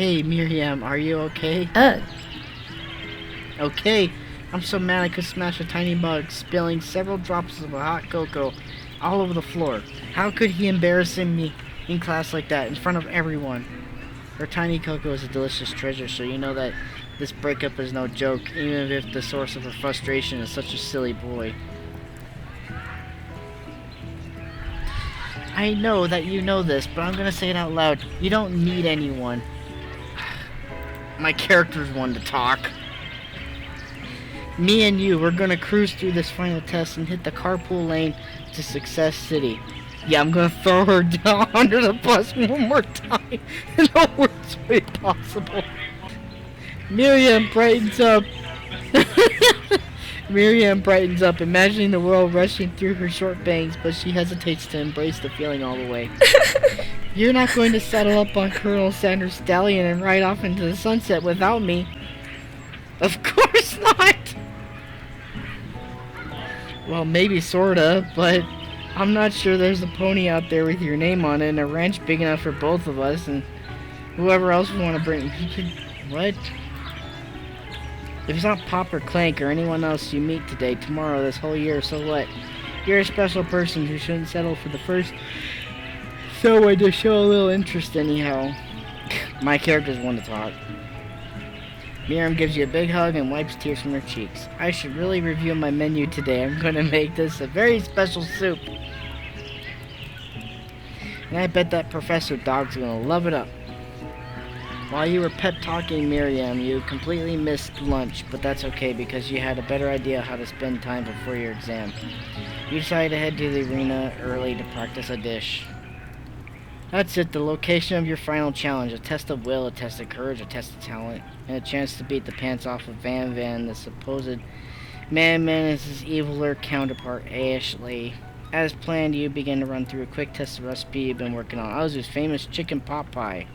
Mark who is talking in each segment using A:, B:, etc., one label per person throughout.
A: Hey, Miriam, are you okay?
B: Ugh.
A: Okay. I'm so mad I could smash a tiny bug, spilling several drops of a hot cocoa all over the floor. How could he embarrass me in class like that, in front of everyone? Her tiny cocoa is a delicious treasure, so you know that this breakup is no joke, even if the source of her frustration is such a silly boy. I know that you know this, but I'm gonna say it out loud. You don't need anyone. My character's one to talk. Me and you, we're gonna cruise through this final test and hit the carpool lane to Success City. Yeah, I'm gonna throw her down under the bus one more time in the worst way possible. Miriam brightens up. Miriam brightens up, imagining the world rushing through her short bangs, but she hesitates to embrace the feeling all the way. You're not going to settle up on Colonel Sanders' stallion and ride off into the sunset without me. Of course not! Well, maybe sorta, but I'm not sure there's a pony out there with your name on it and a ranch big enough for both of us and whoever else we want to bring. What? If it's not Pop or Clank or anyone else you meet today, tomorrow, this whole year, so what? You're a special person who shouldn't settle for the first someone to show a little interest anyhow. My character's one to talk. Miriam gives you a big hug and wipes tears from her cheeks. I should really review my menu today. I'm going to make this a very special soup. And I bet that Professor Dog's going to love it up. While you were pep-talking Miriam, you completely missed lunch, but that's okay because you had a better idea how to spend time before your exam. You decided to head to the arena early to practice a dish. That's it, the location of your final challenge. A test of will, a test of courage, a test of talent, and a chance to beat the pants off of Van Van, the supposed madman, and his eviler counterpart, Ashley. As planned, you begin to run through a quick test of recipe you've been working on. Ozzu's famous chicken pot pie.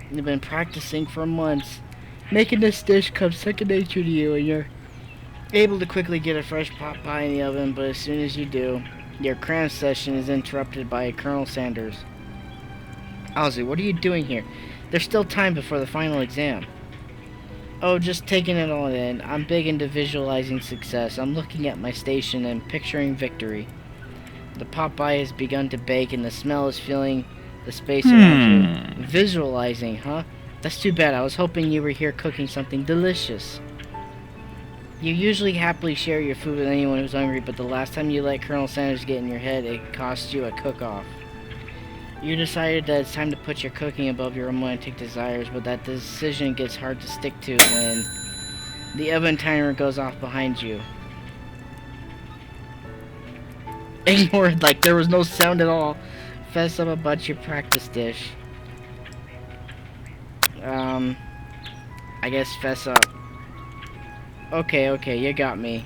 A: You've been practicing for months. Making this dish comes second nature to you, and you're able to quickly get a fresh pot pie in the oven, but as soon as you do, your cram session is interrupted by Colonel Sanders. Ozzy, what are you doing here? There's still time before the final exam. Oh, just taking it all in. I'm big into visualizing success. I'm looking at my station and picturing victory. The pot pie has begun to bake and the smell is filling the space around you. Visualizing, huh? That's too bad. I was hoping you were here cooking something delicious. You usually happily share your food with anyone who's hungry, but the last time you let Colonel Sanders get in your head, it cost you a cook-off. You decided that it's time to put your cooking above your romantic desires, but that decision gets hard to stick to when the oven timer goes off behind you. Ignore it like there was no sound at all. Fess up about your practice dish. I guess fess up. Okay, you got me.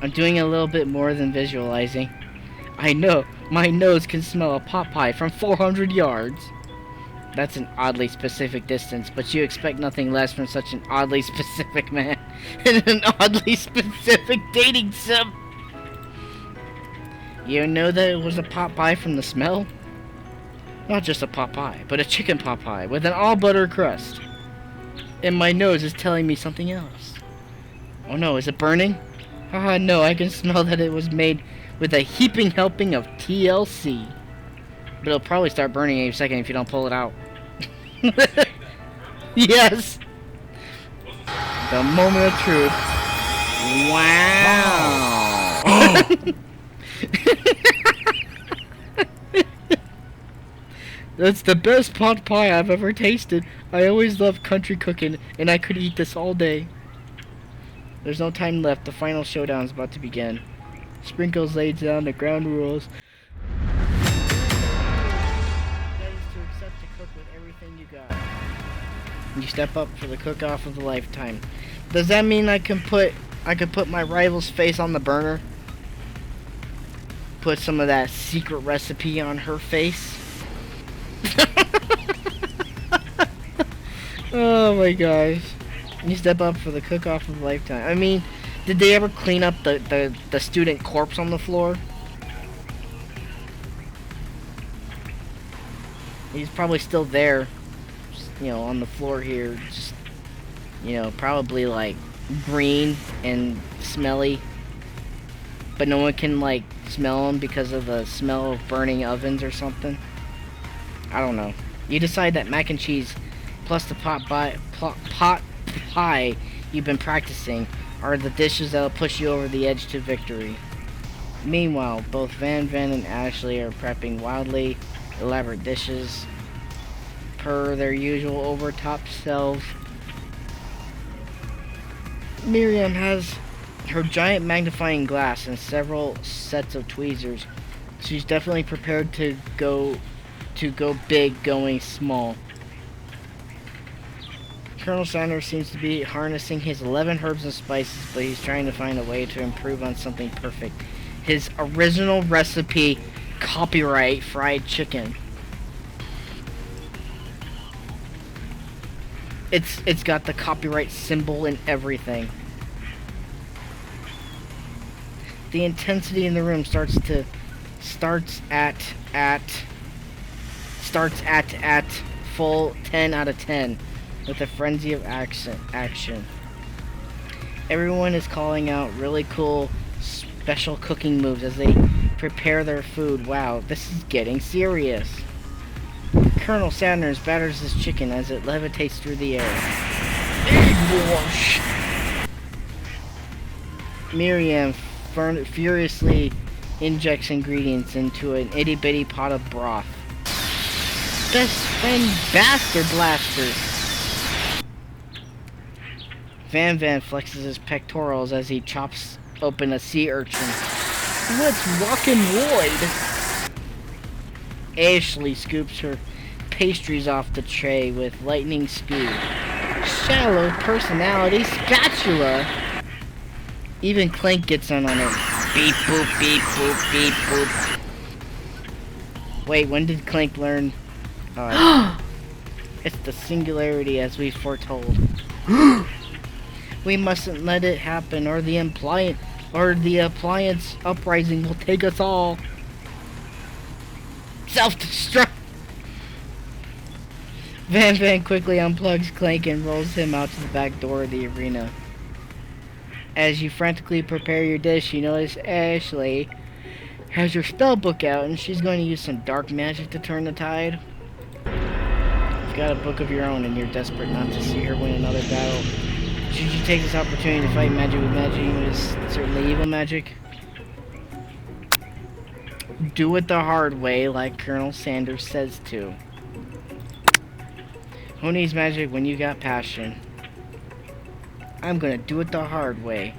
A: I'm doing a little bit more than visualizing. I know, my nose can smell a pot pie from 400 yards. That's an oddly specific distance, but you expect nothing less from such an oddly specific man in an oddly specific dating sim. You know that it was a pot pie from the smell? Not just a pot pie, but a chicken pot pie with an all-butter crust. And my nose is telling me something else. Oh no, is it burning? Ah, no, I can smell that it was made with a heaping helping of TLC. But it'll probably start burning any second if you don't pull it out. Yes! The moment of truth. Wow! That's the best pot pie I've ever tasted. I always loved country cooking, and I could eat this all day. There's no time left. The final showdown is about to begin. Sprinkles lays down the ground rules. That is to accept to cook with everything you got. You step up for the cook-off of a lifetime. Does that mean I can put my rival's face on the burner? Put some of that secret recipe on her face? Oh my gosh. You step up for the cook-off of a lifetime. I mean, did they ever clean up the student corpse on the floor? He's probably still there, just, on the floor here, just, probably like green and smelly, but no one can like smell him because of the smell of burning ovens or something. I don't know. You decide that mac and cheese plus the pot pie you've been practicing are the dishes that'll push you over the edge to victory. Meanwhile, both Van and Ashley are prepping wildly elaborate dishes per their usual overtop selves. Miriam has her giant magnifying glass and several sets of tweezers. She's definitely prepared to go big going small. Colonel Sanders seems to be harnessing his 11 herbs and spices, but he's trying to find a way to improve on something perfect. His original recipe, copyright fried chicken. It's got the copyright symbol and everything. The intensity in the room starts at full 10 out of 10 with a frenzy of action. Everyone is calling out really cool special cooking moves as they prepare their food. Wow, this is getting serious. Colonel Sanders batters his chicken as it levitates through the air. Miriam furiously injects ingredients into an itty-bitty pot of broth. Best friend bastard blaster! Van flexes his pectorals as he chops open a sea urchin. Let's rock and Lloyd! Ashley scoops her pastries off the tray with lightning scoop. Shallow personality spatula! Even Clank gets in on it. Beep boop, beep boop, beep boop. Wait, when did Clank learn? It's the singularity as we foretold. We mustn't let it happen, or the appliance uprising will take us all. Self-destruct. Van quickly unplugs Clank and rolls him out to the back door of the arena. As you frantically prepare your dish, you notice Ashley has her spell book out, and she's going to use some dark magic to turn the tide. You've got a book of your own, and you're desperate not to see her win another battle. Should you take this opportunity to fight magic with magic, even if it's certainly evil magic? Do it the hard way, like Colonel Sanders says to. Who needs magic when you got passion? I'm gonna do it the hard way.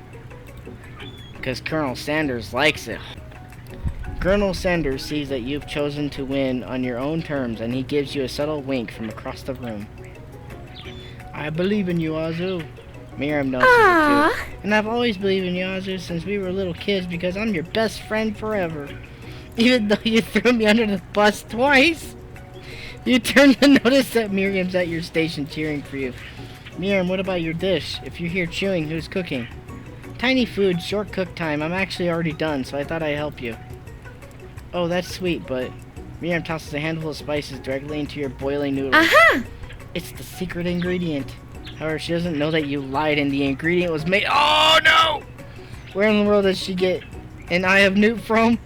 A: Because Colonel Sanders likes it. Colonel Sanders sees that you've chosen to win on your own terms, and he gives you a subtle wink from across the room. I believe in you, Azu. Miriam notices it too. And I've always believed in you, Azu, since we were little kids, because I'm your best friend forever. Even though you threw me under the bus twice. You turn to notice that Miriam's at your station cheering for you. Miriam, what about your dish? If you're here chewing, who's cooking? Tiny food, short cook time. I'm actually already done, so I thought I'd help you. Oh, that's sweet, but Miriam tosses a handful of spices directly into your boiling noodles. It's the secret ingredient. However, she doesn't know that you lied and the ingredient was made. Oh no! Where in the world did she get an eye of newt from?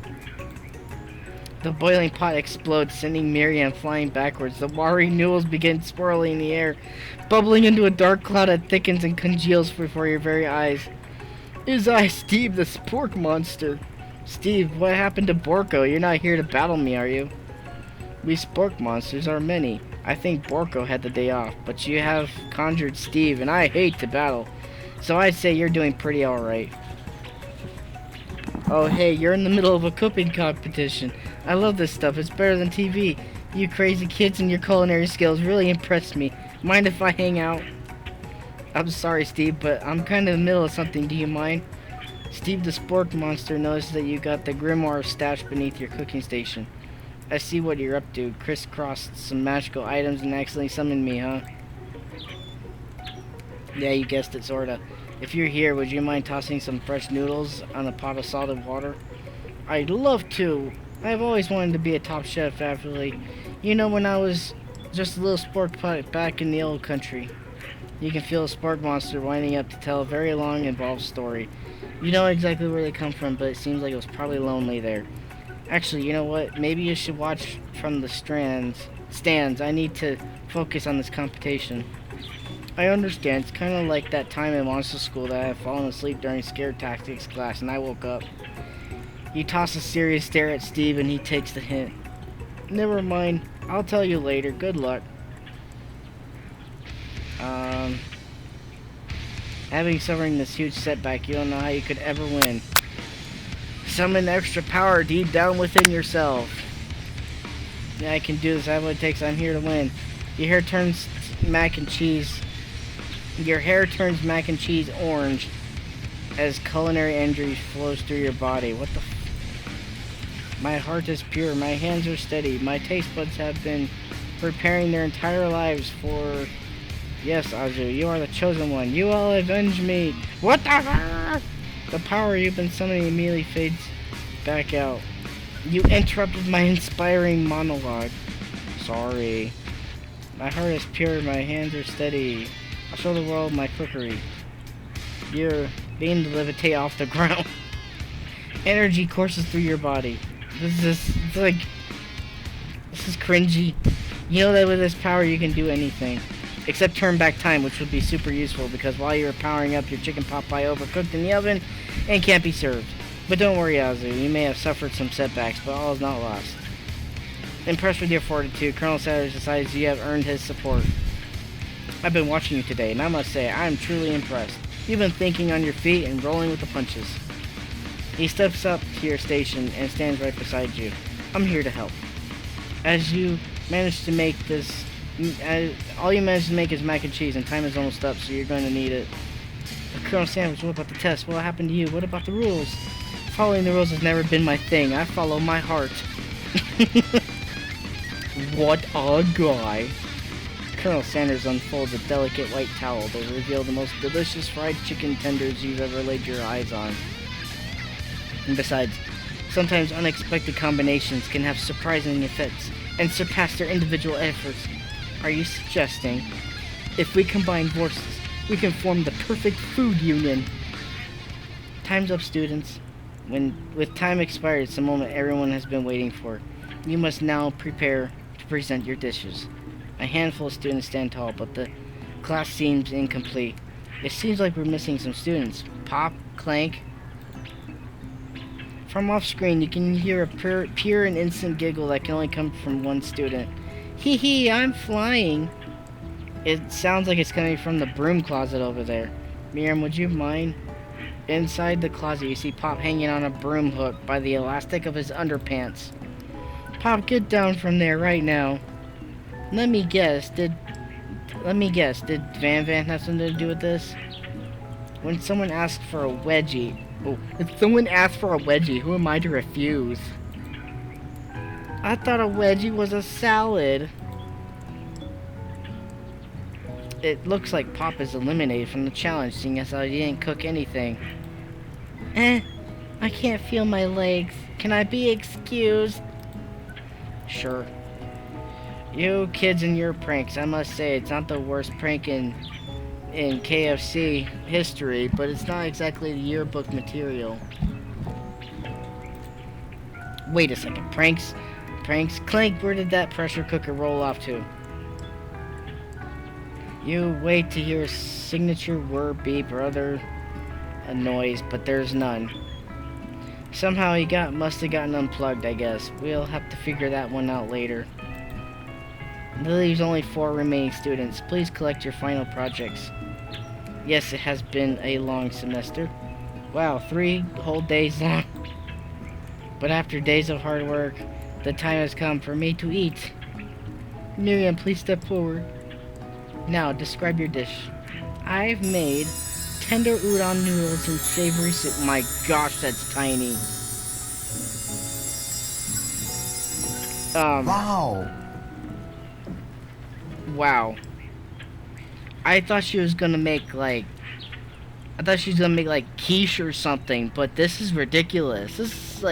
A: The boiling pot explodes, sending Miriam flying backwards. The watery noodles begin swirling in the air, bubbling into a dark cloud that thickens and congeals before your very eyes. It is I, Steve, the spork monster. Steve, what happened to Borko? You're not here to battle me, are you? We spork monsters are many. I think Borko had the day off, but you have conjured Steve, and I hate to battle. So I'd say you're doing pretty alright. Oh hey, you're in the middle of a cooking competition. I love this stuff, it's better than TV. You crazy kids and your culinary skills really impressed me. Mind if I hang out? I'm sorry, Steve, but I'm kind of in the middle of something, do you mind? Steve the Spork Monster notices that you got the grimoire stashed beneath your cooking station. I see what you're up to. Crisscrossed some magical items and accidentally summoned me, huh? Yeah, you guessed it, sorta. If you're here, would you mind tossing some fresh noodles on a pot of solid water? I'd love to. I've always wanted to be a top chef, actually. You know, when I was just a little sport putt back in the old country, you can feel a spark monster winding up to tell a very long, involved story. You know exactly where they come from, but it seems like it was probably lonely there. Actually, you know what? Maybe you should watch from the stands. I need to focus on this competition. I understand. It's kind of like that time in monster school that I had fallen asleep during scare tactics class and I woke up. You toss a serious stare at Steve and he takes the hint. Never mind. I'll tell you later. Good luck. Having suffering this huge setback, you don't know how you could ever win. Summon extra power deep down within yourself. Yeah, I can do this. I have what it takes. I'm here to win. Your hair turns mac and cheese. Your hair turns mac and cheese orange as culinary energy flows through your body. What the My heart is pure. My hands are steady. My taste buds have been preparing their entire lives for... Yes, Azu, you are the chosen one. You will avenge me. What the... The power you've been summoning immediately fades back out. You interrupted my inspiring monologue. Sorry. My heart is pure, my hands are steady. I'll show the world my cookery. You're being to levitate off the ground. Energy courses through your body. This is cringy. You know that with this power you can do anything. Except turn back time, which would be super useful because while you were powering up, your chicken pot pie overcooked in the oven and can't be served. But don't worry, Azu, you may have suffered some setbacks, but all is not lost. Impressed with your fortitude, Colonel Sanders decides you have earned his support. I've been watching you today, and I must say, I am truly impressed. You've been thinking on your feet and rolling with the punches. He steps up to your station and stands right beside you. I'm here to help. As you manage to make this... all you managed to make is mac and cheese, and time is almost up, so you're going to need it. Colonel Sanders, what about the test? What happened to you? What about the rules? Following the rules has never been my thing. I follow my heart. What a guy. Colonel Sanders unfolds a delicate white towel that will reveal the most delicious fried chicken tenders you've ever laid your eyes on. And besides, sometimes unexpected combinations can have surprising effects and surpass their individual efforts. Are you suggesting if we combine forces, we can form the perfect food union? Time's up, students. With time expired, it's the moment everyone has been waiting for. You must now prepare to present your dishes. A handful of students stand tall, but the class seems incomplete. It seems like we're missing some students. Pop, Clank. From off screen, you can hear a pure and instant giggle that can only come from one student. Hee hee, I'm flying. It sounds like it's coming from the broom closet over there. Miriam, would you mind? Inside the closet, you see Pop hanging on a broom hook by the elastic of his underpants. Pop, get down from there right now. Let me guess, did Van Van have something to do with this? When someone asks for a wedgie... Oh, if someone asks for a wedgie, who am I to refuse? I thought a wedgie was a salad. It looks like Pop is eliminated from the challenge, seeing as I didn't cook anything. I can't feel my legs. Can I be excused? Sure. You kids and your pranks, I must say, it's not the worst prank in KFC history, but it's not exactly the yearbook material. Wait a second, pranks? Clank, where did that pressure cooker roll off to? You wait to hear a signature whir, beep, or other a noise, but there's none. Somehow he must have gotten unplugged, I guess. We'll have to figure that one out later. That leaves only 4 remaining students. Please collect your final projects. Yes, it has been a long semester. Wow, 3 whole days long. But after days of hard work, the time has come for me to eat. Miriam, please step forward. Now, describe your dish. I've made tender udon noodles and savory soup. My gosh, that's tiny. Wow. I thought she was gonna make like quiche or something, but this is ridiculous. This is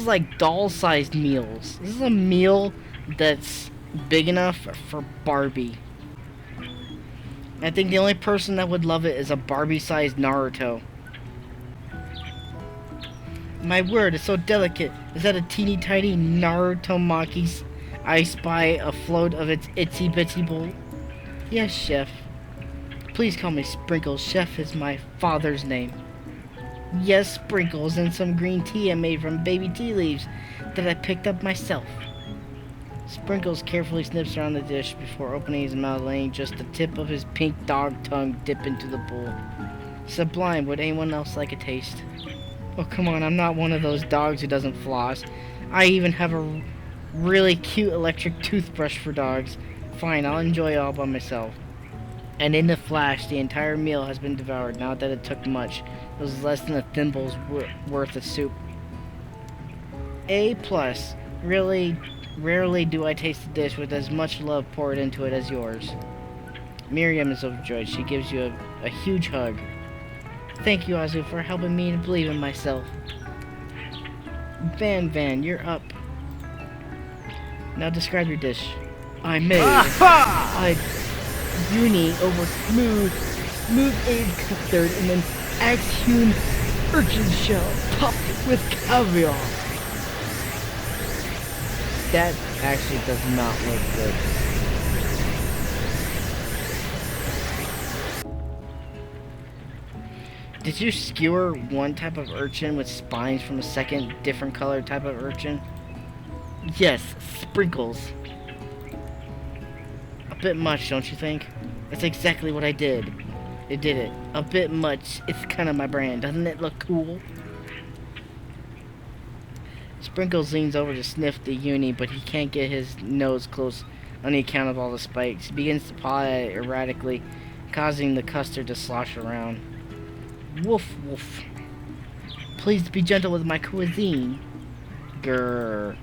A: like doll-sized meals. This is a meal that's big enough for Barbie. I think the only person that would love it is a Barbie-sized Naruto. My word, it's so delicate. Is that a teeny tiny Naruto Maki's I spy afloat of its itsy bitsy bowl? Yes, Chef. Please call me Sprinkles. Chef is my father's name. Yes, Sprinkles, and some green tea I made from baby tea leaves that I picked up myself. Sprinkles carefully sniffs around the dish before opening his mouth, letting just the tip of his pink dog tongue dip into the bowl. Sublime. Would anyone else like a taste? Oh, come on, I'm not one of those dogs who doesn't floss. I even have a really cute electric toothbrush for dogs. Fine, I'll enjoy it all by myself. And in a flash, the entire meal has been devoured. Not that it took much. It was less than a thimble's worth of soup. A+. Really, rarely do I taste a dish with as much love poured into it as yours. Miriam is overjoyed. She gives you a huge hug. Thank you, Azu, for helping me to believe in myself. Van, you're up. Now describe your dish. I made a uni over smooth aged custard and then axe-hewn urchin shell topped with caviar. That actually does not look good. Did you skewer one type of urchin with spines from a second different colored type of urchin? Yes, Sprinkles. A bit much, don't you think? That's exactly what I did. It did it. A bit much. It's kind of my brand. Doesn't it look cool? Sprinkles leans over to sniff the uni, but he can't get his nose close on the account of all the spikes. He begins to paw at it erratically, causing the custard to slosh around. Woof, woof. Please be gentle with my cuisine. Grrr.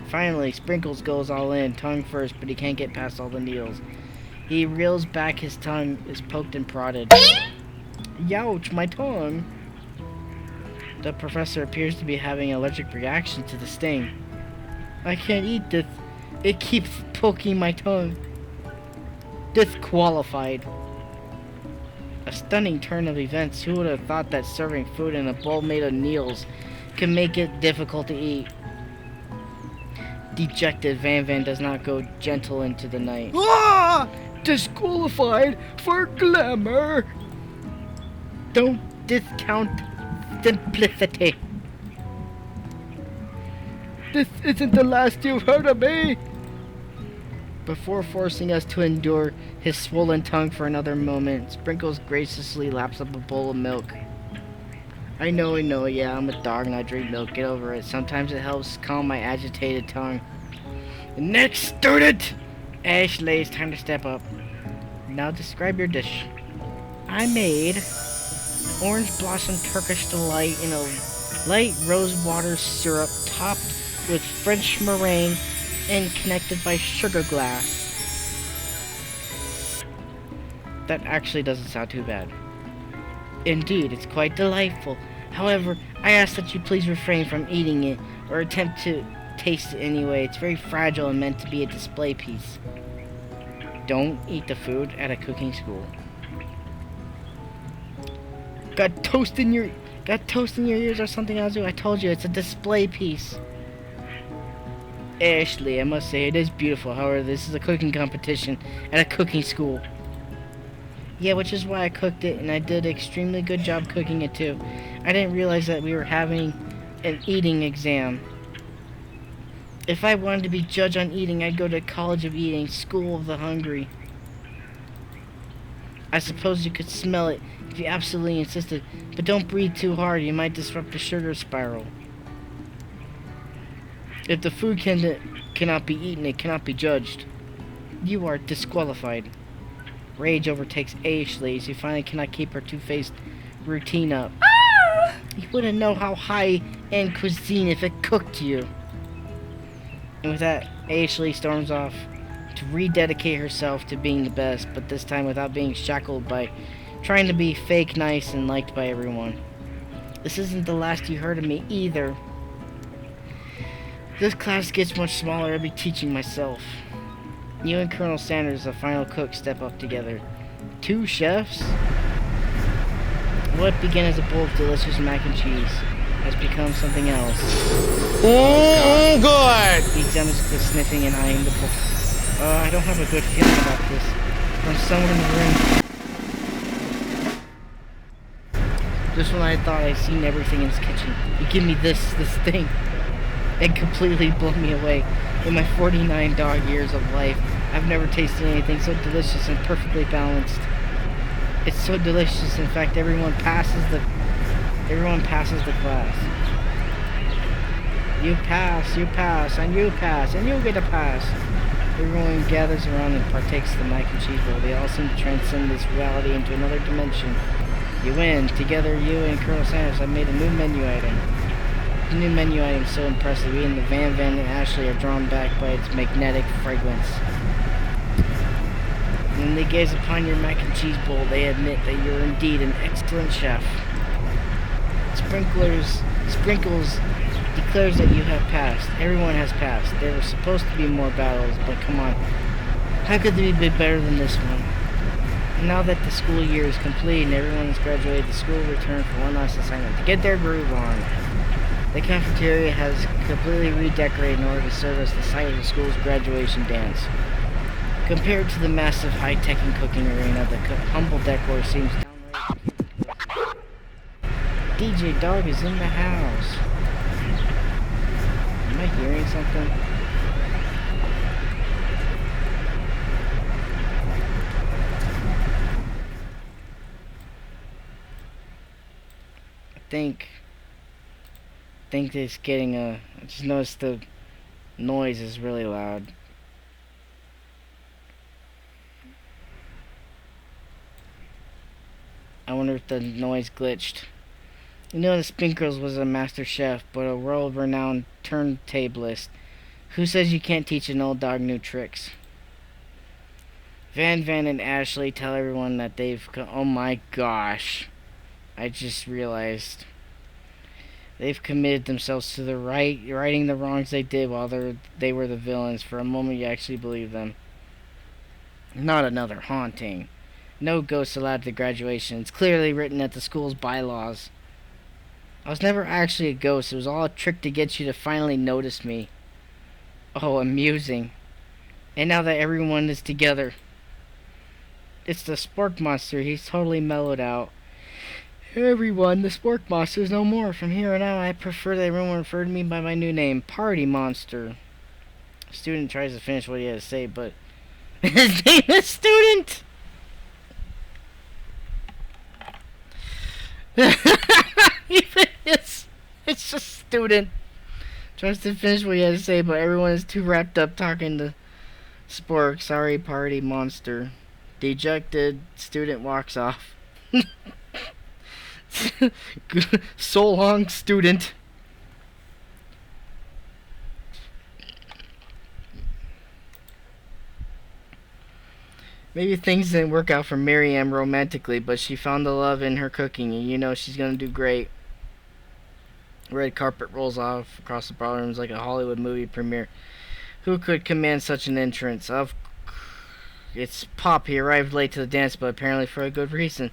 A: Finally, Sprinkles goes all in, tongue first, but he can't get past all the needles. He reels back, his tongue is poked and prodded. Youch, my tongue. The professor appears to be having an allergic reaction to the sting. I can't eat this. It keeps poking my tongue. Disqualified. A stunning turn of events. Who would have thought that serving food in a bowl made of needles could make it difficult to eat? Dejected, Van does not go gentle into the night. Ah! Disqualified for glamour! Don't discount simplicity. This isn't the last you've heard of me! Before forcing us to endure his swollen tongue for another moment, Sprinkles graciously laps up a bowl of milk. I know, yeah, I'm a dog and I drink milk, get over it. Sometimes it helps calm my agitated tongue. Next student! Ashley, it's time to step up. Now describe your dish. I made orange blossom Turkish delight in a light rose water syrup topped with French meringue and connected by sugar glass. That actually doesn't sound too bad. Indeed, it's quite delightful. However, I ask that you please refrain from eating it or attempt to taste it anyway. It's very fragile and meant to be a display piece. Don't eat the food at a cooking school. Got toast in your ears or something, Azu? I told you, it's a display piece. Ashley, I must say, it is beautiful. However, this is a cooking competition at a cooking school. Yeah, which is why I cooked it, and I did an extremely good job cooking it too. I didn't realize that we were having an eating exam. If I wanted to be judged on eating, I'd go to College of Eating, School of the Hungry. I suppose you could smell it if you absolutely insisted, but don't breathe too hard, you might disrupt the sugar spiral. If the food cannot be eaten, it cannot be judged. You are disqualified. Rage overtakes Ashley as she finally cannot keep her two-faced routine up. Ah! You wouldn't know how high-end cuisine if it cooked you. And with that, Ashley storms off to rededicate herself to being the best, but this time without being shackled by trying to be fake nice and liked by everyone. This isn't the last you heard of me either. This class gets much smaller. I'll be teaching myself. You and Colonel Sanders, the final cook, step up together. Two chefs? What began as a bowl of delicious mac and cheese has become something else.
B: Mmm, good.
A: He examines the sniffing and eyeing the bowl. I don't have a good feeling about this. From someone in the room. Just when I thought I'd seen everything in his kitchen, you give me this thing. It completely blew me away. In my 49 dog years of life, I've never tasted anything so delicious and perfectly balanced. It's so delicious, in fact, everyone passes the class. You pass, and you pass, and you get a pass. Everyone gathers around and partakes of the mac and cheese bowl. They all seem to transcend this reality into another dimension. You win. Together, you and Colonel Sanders have made a new menu item. The new menu item is so impressive. Even the Van and Ashley are drawn back by its magnetic fragrance. When they gaze upon your mac and cheese bowl, they admit that you're indeed an excellent chef. Sprinkles declares that you have passed. Everyone has passed. There were supposed to be more battles, but come on. How could they be better than this one? And now that the school year is complete and everyone has graduated, the school will return for one last assignment to get their groove on. The cafeteria has completely redecorated in order to serve as the site of the school's graduation dance. Compared to the massive high-tech and cooking arena, the humble decor seems downright cute. DJ Dog is in the house. Am I hearing something? I think it's getting I just noticed the noise is really loud. I wonder if the noise glitched. You know, the Spinkles was a master chef, but a world-renowned turntablist. Who says you can't teach an old dog new tricks? Van and Ashley tell everyone that they've... Oh my gosh. I just realized. They've committed themselves to the righting the wrongs they did while they were the villains. For a moment, you actually believe them. Not another haunting. No ghosts allowed at the graduation. It's clearly written at the school's bylaws. I was never actually a ghost. It was all a trick to get you to finally notice me. Oh, amusing. And now that everyone is together. It's the Spork Monster. He's totally mellowed out. Everyone, the Spork Monster is no more. From here on out, I prefer that everyone refer to me by my new name, Party Monster. Student tries to finish what he had to say, but... His name is Student! it's just Student. Tries to finish what he had to say, but everyone is too wrapped up talking to Spork. Sorry, Party Monster. Dejected, Student walks off. So long, Student. Maybe things didn't work out for Miriam romantically, but she found the love in her cooking, and you know she's gonna do great. Red carpet rolls off across the ballrooms like a Hollywood movie premiere. Who could command such an entrance? It's Pop. He arrived late to the dance, but apparently for a good reason.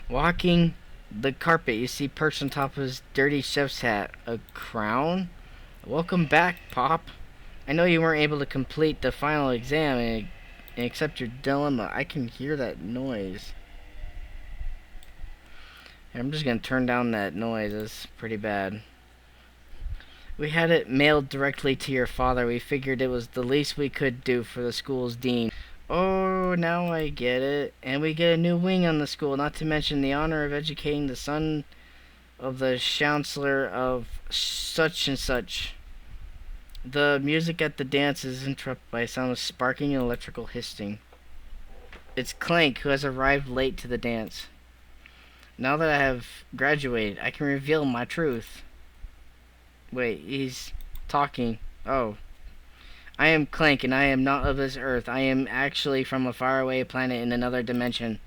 A: Walking the carpet, you see perched on top of his dirty chef's hat. A crown? Welcome back, Pop. I know you weren't able to complete the final exam and accept your dilemma. I can hear that noise. I'm just gonna turn down that noise. It's pretty bad. We had it mailed directly to your father. We figured it was the least we could do for the school's dean. Oh, now I get it. And we get a new wing on the school, not to mention the honor of educating the son of the chancellor of such and such. The music at the dance is interrupted by a sound of sparking and electrical hissing. It's Clank, who has arrived late to the dance. Now that I have graduated, I can reveal my truth. Wait, he's talking. Oh. I am Clank, and I am not of this earth. I am actually from a faraway planet in another dimension.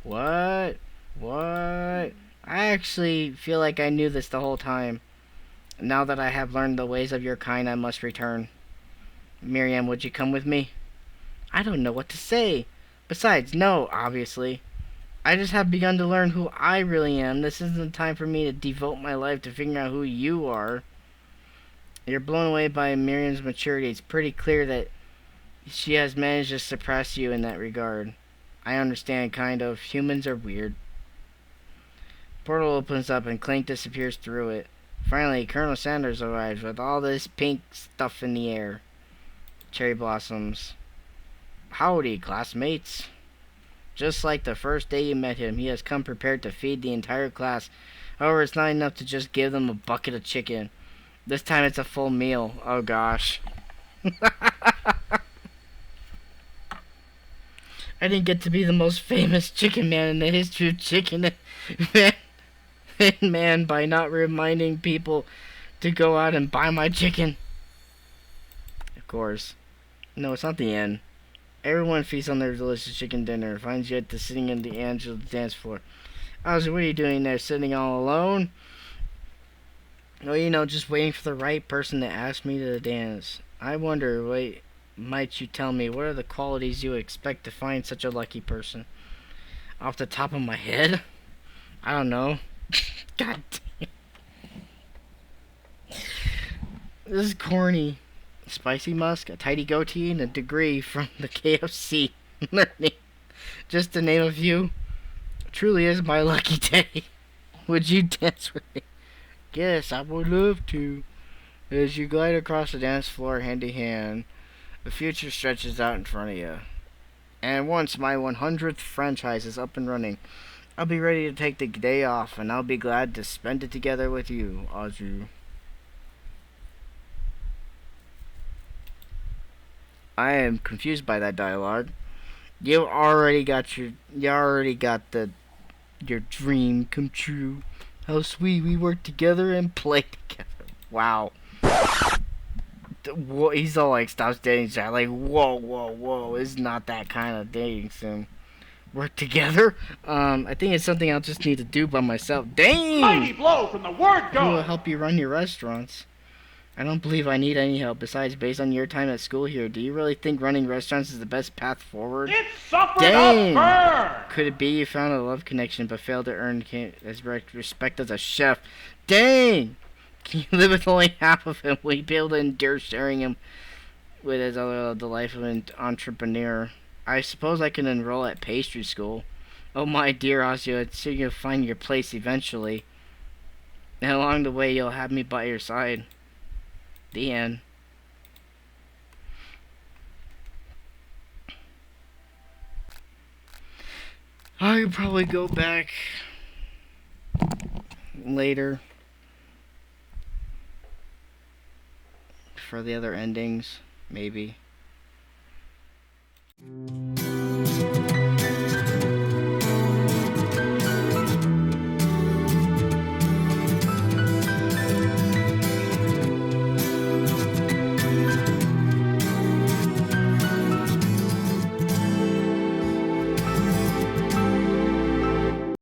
A: What? What? I actually feel like I knew this the whole time. Now that I have learned the ways of your kind, I must return. Miriam, would you come with me? I don't know what to say. Besides, no, obviously. I just have begun to learn who I really am. This isn't the time for me to devote my life to figuring out who you are. You're blown away by Miriam's maturity. It's pretty clear that she has managed to suppress you in that regard. I understand, kind of. Humans are weird. Portal opens up and Clank disappears through it. Finally, Colonel Sanders arrives with all this pink stuff in the air. Cherry blossoms. Howdy, classmates. Just like the first day you met him, he has come prepared to feed the entire class. However, it's not enough to just give them a bucket of chicken. This time it's a full meal. Oh gosh. I didn't get to be the most famous chicken man in the history of chicken man by not reminding people to go out and buy my chicken. Of course. No, it's not the end. Everyone feasts on their delicious chicken dinner. Finds you at the sitting in the edge of the dance floor. Ozzy, what are you doing there, sitting all alone? Well, you know, just waiting for the right person to ask me to dance. I wonder, wait, might you tell me, what are the qualities you expect to find such a lucky person? Off the top of my head? I don't know. God damn. This is corny. Spicy musk, a tidy goatee, and a degree from the KFC learning. Just to name a few. Truly is my lucky day. Would you dance with me? Yes, I would love to. As you glide across the dance floor hand in hand, the future stretches out in front of you. And once my 100th franchise is up and running, I'll be ready to take the day off, and I'll be glad to spend it together with you, Audrey. I am confused by that dialogue. You already got the your dream come true. How sweet we work together and play together. Wow. He's all like, stops dating Jack. Like, whoa, whoa, whoa. It's not that kind of dating sim. Work together? I think it's something I'll just need to do by myself. Dang!
C: Mighty blow from the word go!
A: Who will help you run your restaurants? I don't believe I need any help. Besides, based on your time at school here, do you really think running restaurants is the best path forward?
C: It suffered
A: Dang!
C: a burn!
A: Could it be you found a love connection but failed to earn as respect as a chef? Dang! Can you live with only half of him? Will you be able to endure sharing him with his the life of an entrepreneur? I suppose I can enroll at pastry school. Oh my dear Osio, it's sure you'll find your place eventually. And along the way, you'll have me by your side. The end. I could probably go back later for the other endings, maybe.